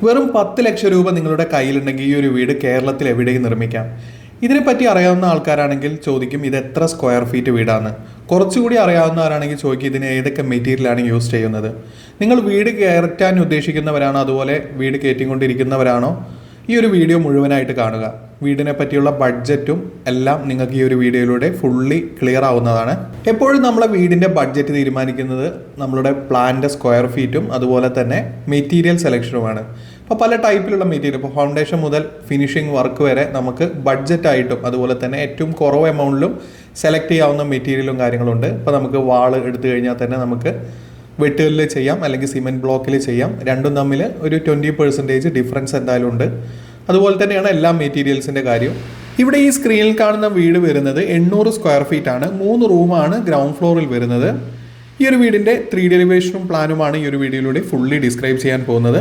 വെറും 10 ലക്ഷം രൂപ നിങ്ങളുടെ കയ്യിലുണ്ടെങ്കിൽ ഈ ഒരു വീട് കേരളത്തിൽ എവിടെയും നിർമ്മിക്കാം. ഇതിനെപ്പറ്റി അറിയാവുന്ന ആൾക്കാരാണെങ്കിൽ ചോദിക്കും ഇത് എത്ര സ്ക്വയർ ഫീറ്റ് വീടാണ്. കുറച്ചുകൂടി അറിയാവുന്നവരാണെങ്കിൽ ചോദിക്കും ഇതിന് ഏതൊക്കെ മെറ്റീരിയലാണ് യൂസ് ചെയ്യുന്നത്. നിങ്ങൾ വീട് കയറ്റാൻ ഉദ്ദേശിക്കുന്നവരാണോ അതുപോലെ വീട് കയറ്റിക്കൊണ്ടിരിക്കുന്നവരാണോ ഈ ഒരു വീഡിയോ മുഴുവനായിട്ട് കാണുക. വീടിനെ പറ്റിയുള്ള ബഡ്ജറ്റും എല്ലാം നിങ്ങൾക്ക് ഈ ഒരു വീഡിയോയിലൂടെ ഫുള്ളി ക്ലിയർ ആവുന്നതാണ്. എപ്പോഴും നമ്മളെ വീടിൻ്റെ ബഡ്ജറ്റ് തീരുമാനിക്കുന്നത് നമ്മളുടെ പ്ലാൻ്റെ സ്ക്വയർ ഫീറ്റും അതുപോലെ തന്നെ മെറ്റീരിയൽ സെലക്ഷനുമാണ്. അപ്പോൾ പല ടൈപ്പിലുള്ള മെറ്റീരിയൽ, ഇപ്പോൾ ഫൗണ്ടേഷൻ മുതൽ ഫിനിഷിംഗ് വർക്ക് വരെ നമുക്ക് ബഡ്ജറ്റായിട്ടും അതുപോലെ തന്നെ ഏറ്റവും കുറവ് എമൗണ്ടിലും സെലക്ട് ചെയ്യാവുന്ന മെറ്റീരിയലും കാര്യങ്ങളുണ്ട്. ഇപ്പോൾ നമുക്ക് വാൾ എടുത്തു കഴിഞ്ഞാൽ തന്നെ നമുക്ക് വെട്ടുകല്ലിൽ ചെയ്യാം അല്ലെങ്കിൽ സിമെൻറ്റ് ബ്ലോക്കിൽ ചെയ്യാം. രണ്ടും തമ്മിൽ ഒരു 20% ഡിഫറൻസ് എന്തായാലും ഉണ്ട്. അതുപോലെ തന്നെയാണ് എല്ലാ മെറ്റീരിയൽസിൻ്റെ കാര്യം. ഇവിടെ ഈ സ്ക്രീനിൽ കാണുന്ന വീട് വരുന്നത് 800 സ്ക്വയർ ഫീറ്റ് ആണ്. 3 റൂമാണ് ഗ്രൗണ്ട് ഫ്ലോറിൽ വരുന്നത്. ഈ ഒരു വീടിൻ്റെ 3D എലിവേഷനും പ്ലാനുമാണ് ഈ ഒരു വീഡിയോയിലൂടെ ഫുള്ളി ഡിസ്ക്രൈബ് ചെയ്യാൻ പോകുന്നത്.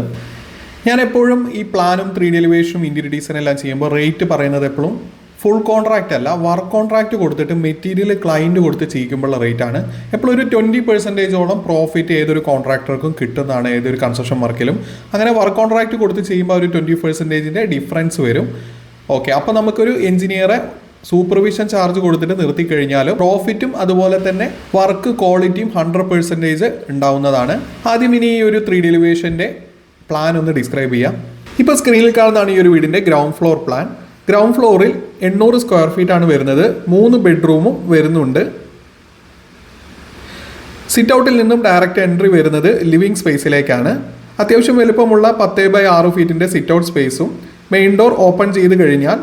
ഞാൻ എപ്പോഴും ഈ പ്ലാനും 3D എലിവേഷനും ഇൻറ്റീരിയർ ഡിസൈനും എല്ലാം ചെയ്യുമ്പോൾ റേറ്റ് പറയുന്നത് എപ്പോഴും ഫുൾ കോൺട്രാക്റ്റ് അല്ല, വർക്ക് കോൺട്രാക്റ്റ് കൊടുത്തിട്ട് മെറ്റീരിയൽ ക്ലയൻറ്റ് കൊടുത്ത് ചെയ്യിക്കുമ്പോഴുള്ള റേറ്റ് ആണ്. എപ്പോഴും ഒരു 20% പ്രോഫിറ്റ് ഏതൊരു കോൺട്രാക്ടർക്കും കിട്ടുന്നതാണ് ഏതൊരു കൺസ്ട്രക്ഷൻ വർക്കിലും. അങ്ങനെ വർക്ക് കോൺട്രാക്റ്റ് കൊടുത്ത് ചെയ്യുമ്പോൾ ഒരു 20% ഡിഫറൻസ് വരും. ഓക്കെ, അപ്പോൾ നമുക്കൊരു എഞ്ചിനീയറെ സൂപ്പർവിഷൻ ചാർജ് കൊടുത്തിട്ട് നിർത്തി കഴിഞ്ഞാലും പ്രോഫിറ്റും അതുപോലെ തന്നെ വർക്ക് ക്വാളിറ്റിയും 100% ഉണ്ടാവുന്നതാണ്. ആദ്യം ഇനി ഈ ഒരു 3D എലിവേഷൻ്റെ പ്ലാൻ ഒന്ന് ഡിസ്ക്രൈബ് ചെയ്യാം. ഇപ്പോൾ സ്ക്രീനിൽ കാണുന്നതാണ് ഈ ഒരു വീടിൻ്റെ ഗ്രൗണ്ട് ഫ്ലോർ പ്ലാൻ. ഗ്രൗണ്ട് ഫ്ലോറിൽ 800 സ്ക്വയർ ഫീറ്റ് ആണ് വരുന്നത്. 3 ബെഡ്റൂമും വരുന്നുണ്ട്. സിറ്റ് ഔട്ടിൽ നിന്നും ഡയറക്റ്റ് എൻട്രി വരുന്നത് ലിവിംഗ് സ്പേസിലേക്കാണ്. അത്യാവശ്യം വലുപ്പമുള്ള 10x6 ഫീറ്റിൻ്റെ സിറ്റ് ഔട്ട് സ്പേസും മെയിൻ ഡോർ ഓപ്പൺ ചെയ്ത് കഴിഞ്ഞാൽ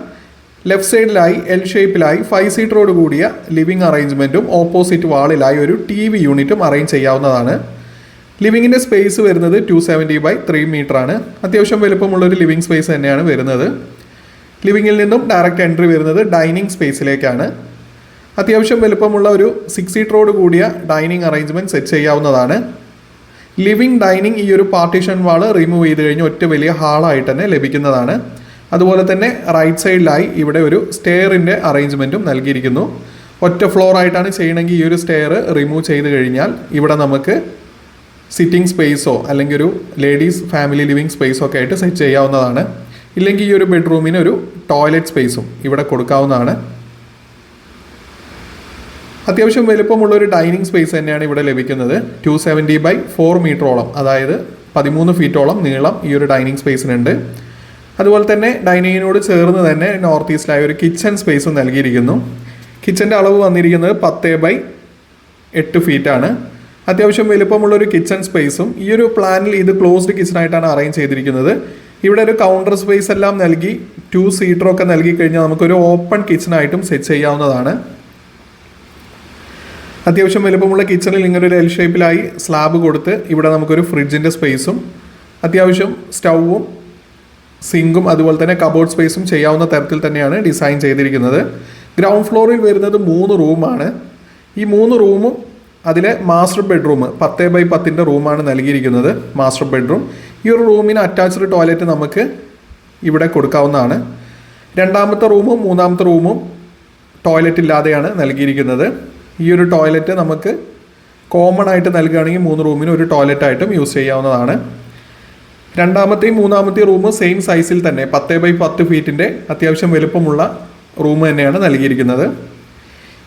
ലെഫ്റ്റ് സൈഡിലായി എൽ ഷേപ്പിലായി 5 സീറ്ററോട് കൂടിയ ലിവിംഗ് അറേഞ്ച്മെൻറ്റും ഓപ്പോസിറ്റ് വാളിലായി ഒരു TV യൂണിറ്റും അറേഞ്ച് ചെയ്യാവുന്നതാണ്. ലിവിങ്ങിൻ്റെ സ്പേസ് വരുന്നത് 270x3 മീറ്റർ ആണ്. അത്യാവശ്യം വലുപ്പമുള്ളൊരു ലിവിംഗ് സ്പേസ് തന്നെയാണ് വരുന്നത്. ലിവിങ്ങിൽ നിന്നും ഡയറക്റ്റ് എൻട്രി വരുന്നത് ഡൈനിങ് സ്പേസിലേക്കാണ്. അത്യാവശ്യം വലുപ്പമുള്ള ഒരു 6 സീറ്ററോട് കൂടിയ ഡൈനിങ് അറേഞ്ച്മെൻറ്റ് സെറ്റ് ചെയ്യാവുന്നതാണ്. ലിവിംഗ് ഡൈനിങ് ഈ ഒരു പാർട്ടീഷൻ വാള് റിമൂവ് ചെയ്ത് കഴിഞ്ഞ് ഒറ്റ വലിയ ഹാളായിട്ട് തന്നെ ലഭിക്കുന്നതാണ്. അതുപോലെ തന്നെ റൈറ്റ് സൈഡിലായി ഇവിടെ ഒരു സ്റ്റെയറിൻ്റെ അറേഞ്ച്മെൻറ്റും നൽകിയിരിക്കുന്നു. ഒറ്റ ഫ്ലോർ ആയിട്ടാണ് ചെയ്യണമെങ്കിൽ ഈ ഒരു സ്റ്റെയർ റിമൂവ് ചെയ്ത് കഴിഞ്ഞാൽ ഇവിടെ നമുക്ക് സിറ്റിംഗ് സ്പേസോ അല്ലെങ്കിൽ ഒരു ലേഡീസ് ഫാമിലി ലിവിംഗ് സ്പേസോ ഒക്കെ ആയിട്ട് സെറ്റ് ചെയ്യാവുന്നതാണ്. ഇല്ലെങ്കിൽ ഈ ഒരു ബെഡ്റൂമിന് ഒരു ടോയ്ലറ്റ് സ്പേസും ഇവിടെ കൊടുക്കാവുന്നതാണ്. അത്യാവശ്യം വലുപ്പമുള്ള ഒരു ഡൈനിങ് സ്പേസ് തന്നെയാണ് ഇവിടെ ലഭിക്കുന്നത്. 270x4 മീറ്ററോളം, അതായത് 13 ഫീറ്റോളം നീളം ഈ ഒരു ഡൈനിങ് സ്പേസിനുണ്ട്. അതുപോലെ തന്നെ ഡൈനിങ്ങിനോട് ചേർന്ന് തന്നെ നോർത്ത് ഈസ്റ്റിലായ ഒരു കിച്ചൺ സ്പേസും നൽകിയിരിക്കുന്നു. കിച്ചൻ്റെ അളവ് വന്നിരിക്കുന്നത് 10x8 ഫീറ്റാണ്. അത്യാവശ്യം വലുപ്പമുള്ളൊരു കിച്ചൺ സ്പേസും ഈ ഒരു പ്ലാനിൽ ഇത് ക്ലോസ്ഡ് കിച്ചണായിട്ടാണ് അറേഞ്ച് ചെയ്തിരിക്കുന്നത്. ഇവിടെ ഒരു കൗണ്ടർ സ്പേസ് എല്ലാം നൽകി 2 സീറ്ററൊക്കെ നൽകി കഴിഞ്ഞാൽ നമുക്കൊരു ഓപ്പൺ കിച്ചണായിട്ടും സെറ്റ് ചെയ്യാവുന്നതാണ്. അത്യാവശ്യം വലുപ്പമുള്ള കിച്ചണിൽ ഇങ്ങനെ ഒരു എൽ ഷേപ്പിലായി സ്ലാബ് കൊടുത്ത് ഇവിടെ നമുക്കൊരു ഫ്രിഡ്ജിൻ്റെ സ്പേസും അത്യാവശ്യം സ്റ്റൗവും സിങ്കും അതുപോലെ തന്നെ കബോർഡ് സ്പേസും ചെയ്യാവുന്ന തരത്തിൽ തന്നെയാണ് ഡിസൈൻ ചെയ്തിരിക്കുന്നത്. ഗ്രൗണ്ട് ഫ്ലോറിൽ വരുന്നത് 3 റൂമാണ്. ഈ 3 റൂമും അതിലെ മാസ്റ്റർ ബെഡ്റൂം 10x10 റൂമാണ് നൽകിയിരിക്കുന്നത്. മാസ്റ്റർ ബെഡ്റൂം ഈ ഒരു റൂമിന് അറ്റാച്ച്ഡ് ടോയ്ലറ്റ് നമുക്ക് ഇവിടെ കൊടുക്കാവുന്നതാണ്. രണ്ടാമത്തെ റൂമും മൂന്നാമത്തെ റൂമും ടോയ്ലറ്റ് ഇല്ലാതെയാണ് നൽകിയിരിക്കുന്നത്. ഈ ഒരു ടോയ്ലറ്റ് നമുക്ക് കോമൺ ആയിട്ട് നൽകുകയാണെങ്കിൽ 3 റൂമിന് ഒരു ടോയ്ലറ്റായിട്ടും യൂസ് ചെയ്യാവുന്നതാണ്. രണ്ടാമത്തെയും മൂന്നാമത്തെയും റൂം സെയിം സൈസിൽ തന്നെ 10x10 ഫീറ്റിൻ്റെ അത്യാവശ്യം വലുപ്പമുള്ള റൂം തന്നെയാണ് നൽകിയിരിക്കുന്നത്.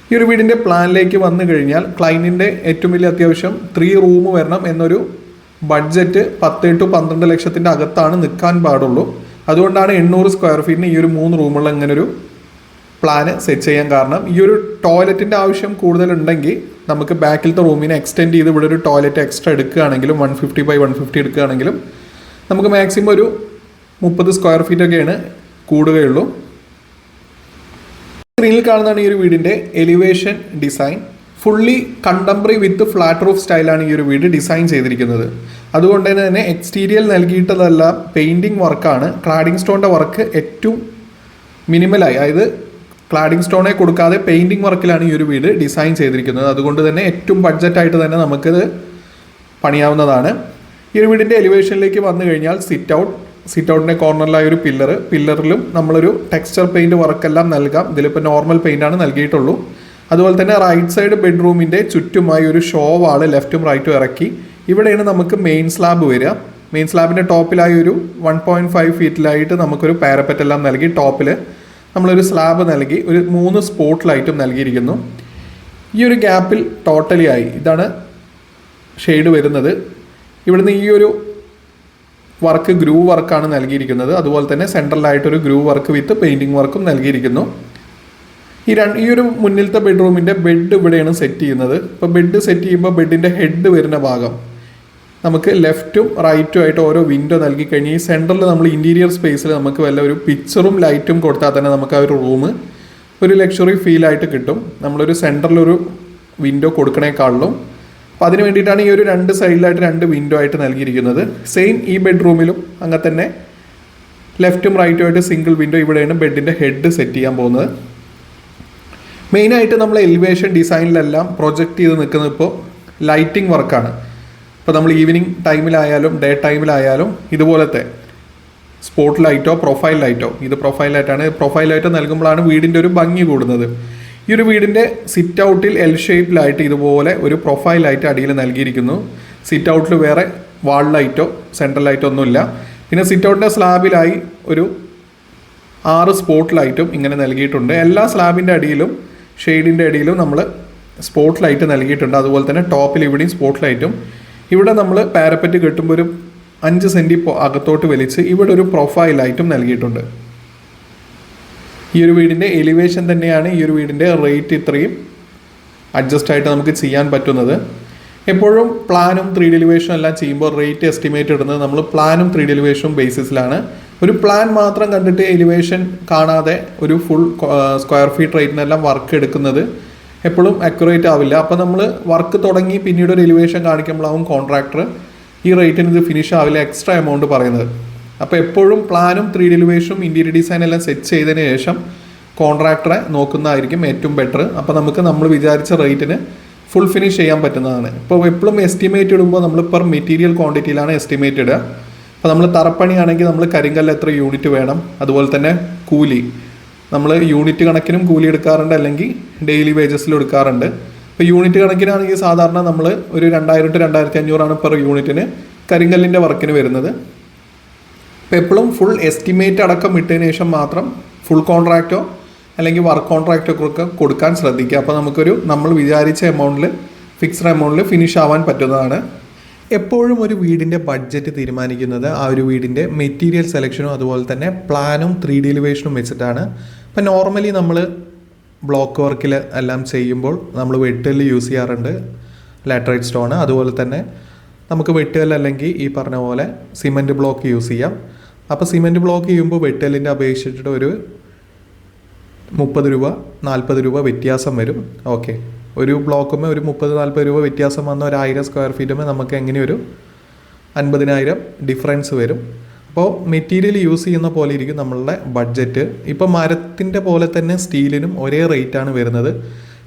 ഈ ഒരു വീടിൻ്റെ പ്ലാനിലേക്ക് വന്നു കഴിഞ്ഞാൽ ക്ലൈൻറ്റിൻ്റെ ഏറ്റവും വലിയ അത്യാവശ്യം 3 റൂം വരണം എന്നൊരു ബഡ്ജറ്റ് 10 to 12 ലക്ഷത്തിൻ്റെ അകത്താണ് നിൽക്കാൻ പാടുള്ളൂ. അതുകൊണ്ടാണ് 800 സ്ക്വയർ ഫീറ്റിന് ഈ ഒരു 3 റൂമുള്ള ഇങ്ങനൊരു പ്ലാന് സെറ്റ് ചെയ്യാൻ കാരണം. ഈ ഒരു ടോയ്ലറ്റിൻ്റെ ആവശ്യം കൂടുതലുണ്ടെങ്കിൽ നമുക്ക് ബാക്കിലത്തെ റൂമിനെ എക്സ്റ്റെൻഡ് ചെയ്ത് ഇവിടെ ഒരു ടോയ്ലറ്റ് എക്സ്ട്രാ എടുക്കുകയാണെങ്കിലും 150x150 എടുക്കുകയാണെങ്കിലും നമുക്ക് മാക്സിമം ഒരു 30 സ്ക്വയർ ഫീറ്റൊക്കെയാണ് കൂടുകയുള്ളൂ. സ്ക്രീനിൽ കാണുന്നതാണ് ഈ ഒരു വീടിൻ്റെ എലിവേഷൻ ഡിസൈൻ. ഫുള്ളി കണ്ടംപററി വിത്ത് ഫ്ലാറ്റ് റൂഫ് സ്റ്റൈലാണ് ഈ ഒരു വീട് ഡിസൈൻ ചെയ്തിരിക്കുന്നത്. അതുകൊണ്ട് തന്നെ എക്സ്റ്റീരിയൽ നൽകിയിട്ടതല്ല പെയിൻറ്റിങ് വർക്കാണ്. ക്ലാഡിംഗ് സ്റ്റോണിൻ്റെ വർക്ക് ഏറ്റവും മിനിമലായി, അതായത് ക്ലാഡിംഗ് സ്റ്റോണെ കൊടുക്കാതെ പെയിൻറ്റിങ് വർക്കിലാണ് ഈ ഒരു വീട് ഡിസൈൻ ചെയ്തിരിക്കുന്നത്. അതുകൊണ്ട് തന്നെ ഏറ്റവും ബഡ്ജറ്റായിട്ട് തന്നെ നമുക്കിത് പണിയാവുന്നതാണ്. ഈ ഒരു വീടിൻ്റെ എലിവേഷനിലേക്ക് വന്നു കഴിഞ്ഞാൽ സിറ്റ് ഔട്ടിൻ്റെ കോർണറിലായ ഒരു പില്ലറിലും നമ്മളൊരു ടെക്സ്ചർ പെയിൻറ്റ് വർക്കെല്ലാം നൽകാം. ഇതിലിപ്പോൾ നോർമൽ പെയിൻ്റാണ് നൽകിയിട്ടുള്ളൂ. അതുപോലെ തന്നെ റൈറ്റ് സൈഡ് ബെഡ്റൂമിൻ്റെ ചുറ്റുമായി ഒരു ഷോ വാള് ലെഫ്റ്റും റൈറ്റും ഇറക്കി ഇവിടെയാണ് നമുക്ക് മെയിൻ സ്ലാബ് വരിക. മെയിൻ സ്ലാബിൻ്റെ ടോപ്പിലായി ഒരു 1.5 ഫീറ്റിലായിട്ട് നമുക്കൊരു പാരപ്പറ്റ് എല്ലാം നൽകി ടോപ്പിൽ നമ്മളൊരു സ്ലാബ് നൽകി ഒരു 3 സ്പോട്ട് ലൈറ്റും നൽകിയിരിക്കുന്നു. ഈ ഒരു ഗ്യാപ്പിൽ ടോട്ടലി ആയി ഇതാണ് ഷെയ്ഡ് വരുന്നത്. ഇവിടുന്ന് ഈ ഒരു വർക്ക് ഗ്രൂവ് വർക്കാണ് നൽകിയിരിക്കുന്നത്. അതുപോലെ തന്നെ സെൻട്രലായിട്ടൊരു ഗ്രൂവ് വർക്ക് വിത്ത് പെയിൻറ്റിങ് വർക്കും നൽകിയിരിക്കുന്നു. ഈ ഒരു മുന്നിലത്തെ ബെഡ്റൂമിൻ്റെ ബെഡ് ഇവിടെയാണ് സെറ്റ് ചെയ്യുന്നത്. ഇപ്പോൾ ബെഡ് സെറ്റ് ചെയ്യുമ്പോൾ ബെഡിൻ്റെ ഹെഡ് വരുന്ന ഭാഗം നമുക്ക് ലെഫ്റ്റും റൈറ്റും ആയിട്ട് ഓരോ വിൻഡോ നൽകി കഴിഞ്ഞ് ഈ സെൻറ്ററിൽ നമ്മൾ ഇൻറ്റീരിയർ സ്പേസിൽ നമുക്ക് വല്ല ഒരു പിക്ചറും ലൈറ്റും കൊടുത്താൽ തന്നെ നമുക്ക് ആ ഒരു റൂം ഒരു ലക്ഷറി ഫീലായിട്ട് കിട്ടും, നമ്മളൊരു സെൻറ്ററിലൊരു വിൻഡോ കൊടുക്കണേക്കാളിലും. അപ്പോൾ അതിന് വേണ്ടിയിട്ടാണ് ഈ ഒരു 2 സൈഡിലായിട്ട് 2 വിൻഡോ ആയിട്ട് നൽകിയിരിക്കുന്നത്. സെയിം ഈ ബെഡ്റൂമിലും അങ്ങനെ തന്നെ ലെഫ്റ്റും റൈറ്റും ആയിട്ട് സിംഗിൾ വിൻഡോ. ഇവിടെയാണ് ബെഡിൻ്റെ ഹെഡ് സെറ്റ് ചെയ്യാൻ പോകുന്നത്. മെയിനായിട്ട് നമ്മൾ എലിവേഷൻ ഡിസൈനിലെല്ലാം പ്രൊജക്റ്റ് ചെയ്ത് നിൽക്കുന്നത് ഇപ്പോൾ ലൈറ്റിംഗ് വർക്കാണ്. ഇപ്പോൾ നമ്മൾ ഈവനിങ് ടൈമിലായാലും ഡേ ടൈമിലായാലും ഇതുപോലത്തെ സ്പോട്ട് ലൈറ്റോ പ്രൊഫൈൽ ലൈറ്റോ, ഇത് പ്രൊഫൈൽ ലൈറ്റാണ്, പ്രൊഫൈൽ ലൈറ്റോ നൽകുമ്പോഴാണ് വീടിൻ്റെ ഒരു ഭംഗി കൂടുന്നത്. ഈ ഒരു വീടിൻ്റെ സിറ്റ് ഔട്ടിൽ എൽ ഷേപ്പിലായിട്ട് ഇതുപോലെ ഒരു പ്രൊഫൈൽ ലൈറ്റ് അടിയിൽ നൽകിയിരിക്കുന്നു. സിറ്റ് ഔട്ടിൽ വേറെ വാൾ ലൈറ്റോ സെൻട്രൽ ലൈറ്റോ ഒന്നുമില്ല. പിന്നെ സിറ്റ് ഔട്ടിൻ്റെ സ്ലാബിലായി ഒരു 6 സ്പോട്ട് ലൈറ്റും ഇങ്ങനെ നൽകിയിട്ടുണ്ട്. എല്ലാ സ്ലാബിൻ്റെ അടിയിലും ഷെയ്ഡിൻ്റെ അടിയിലും നമ്മൾ സ്പോട്ട് ലൈറ്റ് നൽകിയിട്ടുണ്ട്. അതുപോലെ തന്നെ ടോപ്പിൽ ഇവിടെയും സ്പോട്ട് ലൈറ്റും. ഇവിടെ നമ്മൾ പാരപ്പറ്റ് കെട്ടുമ്പോൾ ഒരു 5 സെൻറ്റി അകത്തോട്ട് വലിച്ച് ഇവിടെ ഒരു പ്രൊഫൈൽ ലൈറ്റും നൽകിയിട്ടുണ്ട്. ഈ ഒരു വീടിൻ്റെ എലിവേഷൻ തന്നെയാണ് ഈ ഒരു വീടിൻ്റെ റേറ്റ് ഇത്രയും അഡ്ജസ്റ്റ് ആയിട്ട് നമുക്ക് ചെയ്യാൻ പറ്റുന്നത്. എപ്പോഴും പ്ലാനും 3D എലിവേഷനും എല്ലാം ചെയ്യുമ്പോൾ റേറ്റ് എസ്റ്റിമേറ്റ് ഇടുന്നത് നമ്മൾ പ്ലാനും 3D എലിവേഷനും ബേസിസിലാണ്. ഒരു പ്ലാൻ മാത്രം കണ്ടിട്ട് എലിവേഷൻ കാണാതെ ഒരു ഫുൾ സ്ക്വയർ ഫീറ്റ് റേറ്റിനെല്ലാം വർക്ക് എടുക്കുന്നത് എപ്പോഴും അക്യുറേറ്റ് ആവില്ല. അപ്പോൾ നമ്മൾ വർക്ക് തുടങ്ങി പിന്നീട് ഒരു എലിവേഷൻ കാണിക്കുമ്പോഴാവും കോൺട്രാക്ടർ ഈ റേറ്റിന് ഇത് ഫിനിഷ് ആവില്ല എക്സ്ട്രാ എമൗണ്ട് പറയുന്നത്. അപ്പോൾ എപ്പോഴും പ്ലാനും 3D എലിവേഷനും ഇൻറ്റീരിയർ ഡിസൈൻ എല്ലാം സെറ്റ് ചെയ്തതിന് ശേഷം കോൺട്രാക്ടറെ നോക്കുന്നതായിരിക്കും ഏറ്റവും ബെറ്റർ. അപ്പോൾ നമുക്ക് നമ്മൾ വിചാരിച്ച റേറ്റിന് ഫുൾ ഫിനിഷ് ചെയ്യാൻ പറ്റുന്നതാണ്. ഇപ്പോൾ എപ്പോഴും എസ്റ്റിമേറ്റ് ഇടുമ്പോൾ നമ്മൾ പെർ മെറ്റീരിയൽ ക്വാണ്ടിറ്റിയിലാണ് എസ്റ്റിമേറ്റ് ഇടുക. അപ്പോൾ നമ്മൾ തറപ്പണിയാണെങ്കിൽ നമ്മൾ കരിങ്കല്ല് എത്ര യൂണിറ്റ് വേണം, അതുപോലെ തന്നെ കൂലി നമ്മൾ യൂണിറ്റ് കണക്കിനും കൂലി എടുക്കാറുണ്ട്, അല്ലെങ്കിൽ ഡെയിലി വേജസിലും എടുക്കാറുണ്ട്. ഇപ്പോൾ യൂണിറ്റ് കണക്കിനാണെങ്കിൽ സാധാരണ നമ്മൾ ഒരു 2000 to 2500 പെർ യൂണിറ്റിന് കരിങ്കല്ലിൻ്റെ വർക്കിന് വരുന്നത്. ഇപ്പോൾ എപ്പോഴും ഫുൾ എസ്റ്റിമേറ്റ് അടക്കം ഇട്ടതിന് ശേഷം മാത്രം ഫുൾ കോൺട്രാക്റ്റോ അല്ലെങ്കിൽ വർക്ക് കോൺട്രാക്റ്റോ ഒക്കെ കൊടുക്കാൻ ശ്രദ്ധിക്കുക. അപ്പോൾ നമുക്കൊരു നമ്മൾ വിചാരിച്ച എമൗണ്ടിൽ ഫിക്സ്ഡ് എമൗണ്ടിൽ ഫിനിഷ് ആവാൻ പറ്റുന്നതാണ്. എപ്പോഴും ഒരു വീടിൻ്റെ ബഡ്ജറ്റ് തീരുമാനിക്കുന്നത് ആ ഒരു വീടിൻ്റെ മെറ്റീരിയൽ സെലക്ഷനും അതുപോലെ തന്നെ പ്ലാനും 3D എലിവേഷനും വെച്ചിട്ടാണ്. ഇപ്പം നോർമലി നമ്മൾ ബ്ലോക്ക് വർക്കിൽ എല്ലാം ചെയ്യുമ്പോൾ നമ്മൾ വെട്ടുകല്ല് യൂസ് ചെയ്യാറുണ്ട്, ലാറ്ററൈറ്റ് സ്റ്റോൺ. അതുപോലെ തന്നെ നമുക്ക് വെട്ടുകല്ല് അല്ലെങ്കിൽ ഈ പറഞ്ഞ പോലെ സിമൻറ്റ് ബ്ലോക്ക് യൂസ് ചെയ്യാം. അപ്പോൾ സിമൻറ്റ് ബ്ലോക്ക് ചെയ്യുമ്പോൾ വെട്ടുകല്ലിൻ്റെ അപേക്ഷിച്ചിട്ട് ഒരു 30 രൂപ 40 രൂപ വ്യത്യാസം വരും. ഓക്കെ, ഒരു ബ്ലോക്കുമേ ഒരു 30-40 രൂപ വ്യത്യാസം വന്ന ഒരു 1000 സ്ക്വയർ ഫീറ്റുമേ നമുക്ക് എങ്ങനെ ഒരു 50,000 ഡിഫറൻസ് വരും. അപ്പോൾ മെറ്റീരിയൽ യൂസ് ചെയ്യുന്ന പോലെ ഇരിക്കും നമ്മളുടെ ബഡ്ജറ്റ്. ഇപ്പോൾ മരത്തിൻ്റെ പോലെ തന്നെ സ്റ്റീലിനും ഒരേ റേറ്റാണ് വരുന്നത്.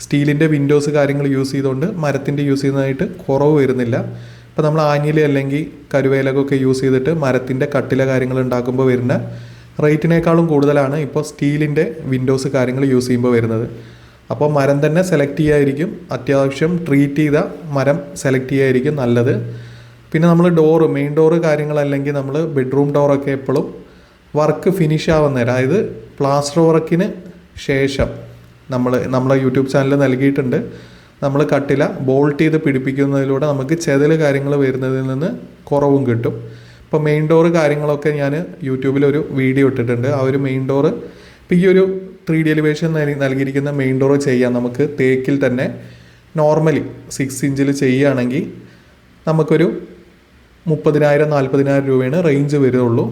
സ്റ്റീലിൻ്റെ വിൻഡോസ് കാര്യങ്ങൾ യൂസ് ചെയ്തുകൊണ്ട് മരത്തിൻ്റെ യൂസ് ചെയ്യുന്നതായിട്ട് കുറവ് വരുന്നില്ല. ഇപ്പോൾ നമ്മൾ ആഞ്ഞില അല്ലെങ്കിൽ കരുവേലകൊക്കെ യൂസ് ചെയ്തിട്ട് മരത്തിൻ്റെ കട്ടില കാര്യങ്ങൾ ഉണ്ടാക്കുമ്പോൾ വരുന്ന റേറ്റിനേക്കാളും കൂടുതലാണ് ഇപ്പോൾ സ്റ്റീലിൻ്റെ വിൻഡോസ് കാര്യങ്ങൾ യൂസ് ചെയ്യുമ്പോൾ വരുന്നത്. അപ്പോൾ മരം തന്നെ സെലക്ട് ചെയ്യായിരിക്കും, അത്യാവശ്യം ട്രീറ്റ് ചെയ്ത മരം സെലക്ട് ചെയ്യായിരിക്കും നല്ലത്. പിന്നെ നമ്മൾ ഡോറ്, മെയിൻ ഡോറ് കാര്യങ്ങളല്ലെങ്കിൽ നമ്മൾ ബെഡ്റൂം ഡോറൊക്കെ എപ്പോഴും വർക്ക് ഫിനിഷ് ആവുന്ന നേരം, അതായത് പ്ലാസ്റ്റർ വർക്കിന് ശേഷം നമ്മളെ യൂട്യൂബ് ചാനലിൽ നൽകിയിട്ടുണ്ട്. നമ്മൾ കട്ടില ബോൾട്ട് ചെയ്ത് പിടിപ്പിക്കുന്നതിലൂടെ നമുക്ക് ചെതൽ കാര്യങ്ങൾ വരുന്നതിൽ നിന്ന് കുറവും കിട്ടും. ഇപ്പോൾ മെയിൻ ഡോറ് കാര്യങ്ങളൊക്കെ ഞാൻ യൂട്യൂബിലൊരു വീഡിയോ ഇട്ടിട്ടുണ്ട്. ആ ഒരു മെയിൻ ഡോറ് ഇപ്പോൾ ഈ ഒരു 3D എലിവേഷൻ നൽകിയിരിക്കുന്ന മെയിൻ ഡോറ് ചെയ്യാൻ നമുക്ക് തേക്കിൽ തന്നെ നോർമലി 6 ഇഞ്ചിൽ ചെയ്യുകയാണെങ്കിൽ നമുക്കൊരു 30,000-40,000 രൂപയാണ് റേഞ്ച് വരുള്ളൂ.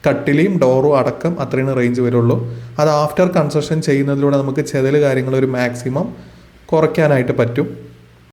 കട്ടിലയും ഡോറും അടക്കം അത്രയാണ് റേഞ്ച് വരുള്ളൂ. അത് ആഫ്റ്റർ കൺസ്ട്രക്ഷൻ ചെയ്യുന്നതിലൂടെ നമുക്ക് ചെതൽ കാര്യങ്ങൾ ഒരു മാക്സിമം കുറയ്ക്കാനായിട്ട് പറ്റും.